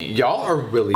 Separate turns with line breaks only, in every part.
Y'all are really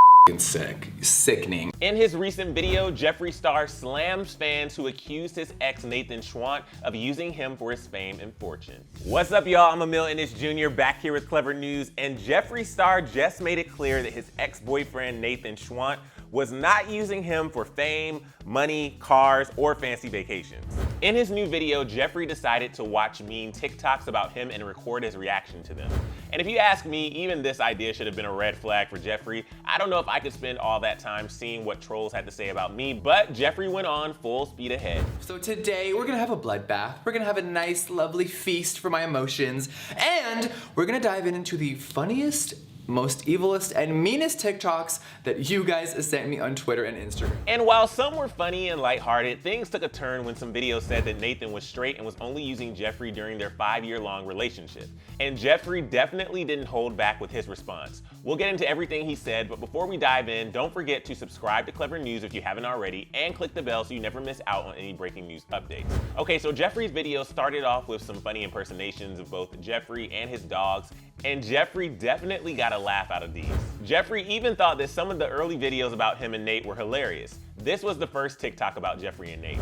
sickening.
In his recent video, Jeffree Star slams fans who accused his ex Nathan Schwandt of using him for his fame and fortune. What's up, y'all? I'm Emile Ennis Jr. back here with Clevver News, and Jeffree Star just made it clear that his ex-boyfriend Nathan Schwandt was not using him for fame, money, cars, or fancy vacations. In his new video, Jeffree decided to watch mean TikToks about him and record his reaction to them. And if you ask me, even this idea should have been a red flag for Jeffree. I don't know if I could spend all that time seeing what trolls had to say about me, but Jeffree went on full speed ahead.
So today we're gonna have a bloodbath. We're gonna have a nice, lovely feast for my emotions, and we're gonna dive into the funniest, most evilest, and meanest TikToks that you guys sent me on Twitter and Instagram.
And while some were funny and lighthearted, things took a turn when some videos said that Nathan was straight and was only using Jeffree during their 5-year-long relationship. And Jeffree definitely didn't hold back with his response. We'll get into everything he said, but before we dive in, don't forget to subscribe to Clevver News if you haven't already, and click the bell so you never miss out on any breaking news updates. Okay, so Jeffree's video started off with some funny impersonations of both Jeffree and his dogs, and Jeffree definitely got a laugh out of these. Jeffree even thought that some of the early videos about him and Nate were hilarious. This was the first TikTok about Jeffree and Nate.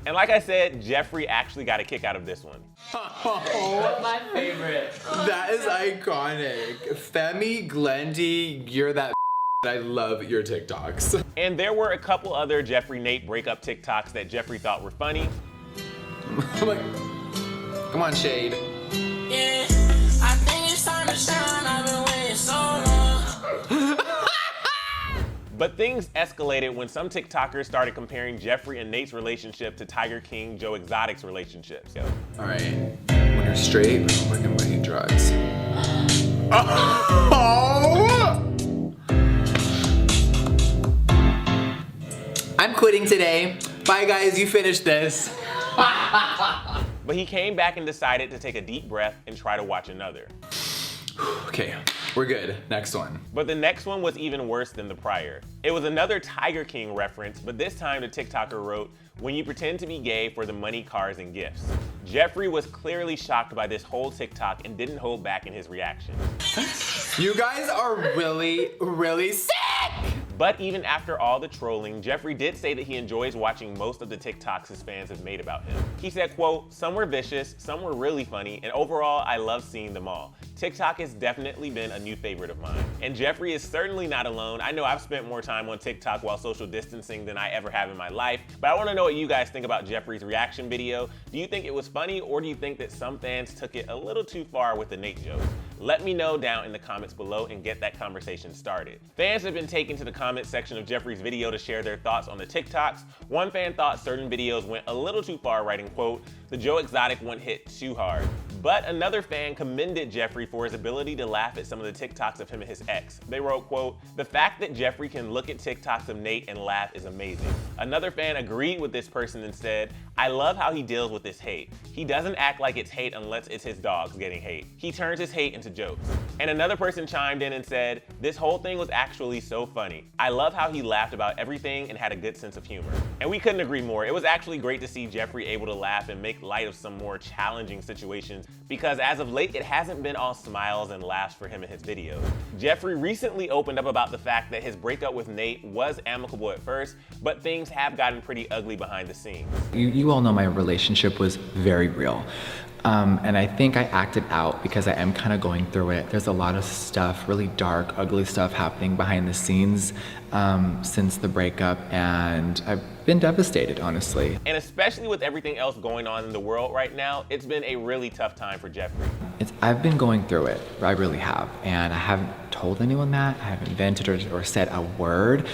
And like I said, Jeffree actually got a kick out of this one.
Oh, my favorite.
That is iconic. Femi, Glendy, you're that I love your TikToks.
And there were a couple other Jeffree-Nate breakup TikToks that Jeffree thought were funny.
I'm like, come on, Shade.
Yeah, I think it's time to shine. I've been waiting so long.
But things escalated when some TikTokers started comparing Jeffree and Nate's relationship to Tiger King Joe Exotic's relationships.
All right, when you're straight, we're gonna buy you drugs. Oh! I'm quitting today. Bye guys, you finished this.
But he came back and decided to take a deep breath and try to watch another.
Okay, we're good. Next one.
But the next one was even worse than the prior. It was another Tiger King reference, but this time the TikToker wrote, "When you pretend to be gay for the money, cars, and gifts." Jeffree was clearly shocked by this whole TikTok and didn't hold back in his reaction.
You guys are really, really sick!
But even after all the trolling, Jeffree did say that he enjoys watching most of the TikToks his fans have made about him. He said, quote, "Some were vicious, some were really funny, and overall, I love seeing them all. TikTok has definitely been a new favorite of mine." And Jeffree is certainly not alone. I know I've spent more time on TikTok while social distancing than I ever have in my life, but I want to know what you guys think about Jeffree's reaction video. Do you think it was funny, or do you think that some fans took it a little too far with the Nate joke? Let me know down in the comments below and get that conversation started. Fans have been taken to the comment section of Jeffree's video to share their thoughts on the TikToks. One fan thought certain videos went a little too far, writing, quote, "The Joe Exotic one hit too hard." But another fan commended Jeffree for his ability to laugh at some of the TikToks of him and his ex. They wrote, quote, "The fact that Jeffree can look at TikToks of Nate and laugh is amazing." Another fan agreed with this person and said, "I love how he deals with this hate. He doesn't act like it's hate unless it's his dogs getting hate. He turns his hate into jokes." And another person chimed in and said, "This whole thing was actually so funny. I love how he laughed about everything and had a good sense of humor." And we couldn't agree more. It was actually great to see Jeffree able to laugh and make light of some more challenging situations, because as of late, it hasn't been all smiles and laughs for him in his videos. Jeffree recently opened up about the fact that his breakup with Nate was amicable at first, but things have gotten pretty ugly behind the scenes.
You all know my relationship was very real. And I think I acted out because I am kind of going through it. There's a lot of stuff, really dark, ugly stuff happening behind the scenes since the breakup, and I've been devastated, honestly.
And especially with everything else going on in the world right now, it's been a really tough time for Jeffree.
I've been going through it, I really have, and I haven't told anyone that. I haven't vented or said a word.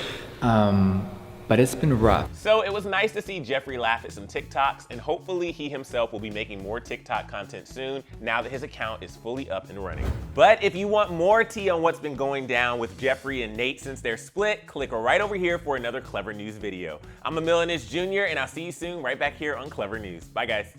But it's been rough.
So it was nice to see Jeffree laugh at some TikToks, and hopefully he himself will be making more TikTok content soon now that his account is fully up and running. But if you want more tea on what's been going down with Jeffree and Nate since they're split, click right over here for another Clevver News video. I'm Emile Ennis Jr, and I'll see you soon right back here on Clevver News. Bye guys.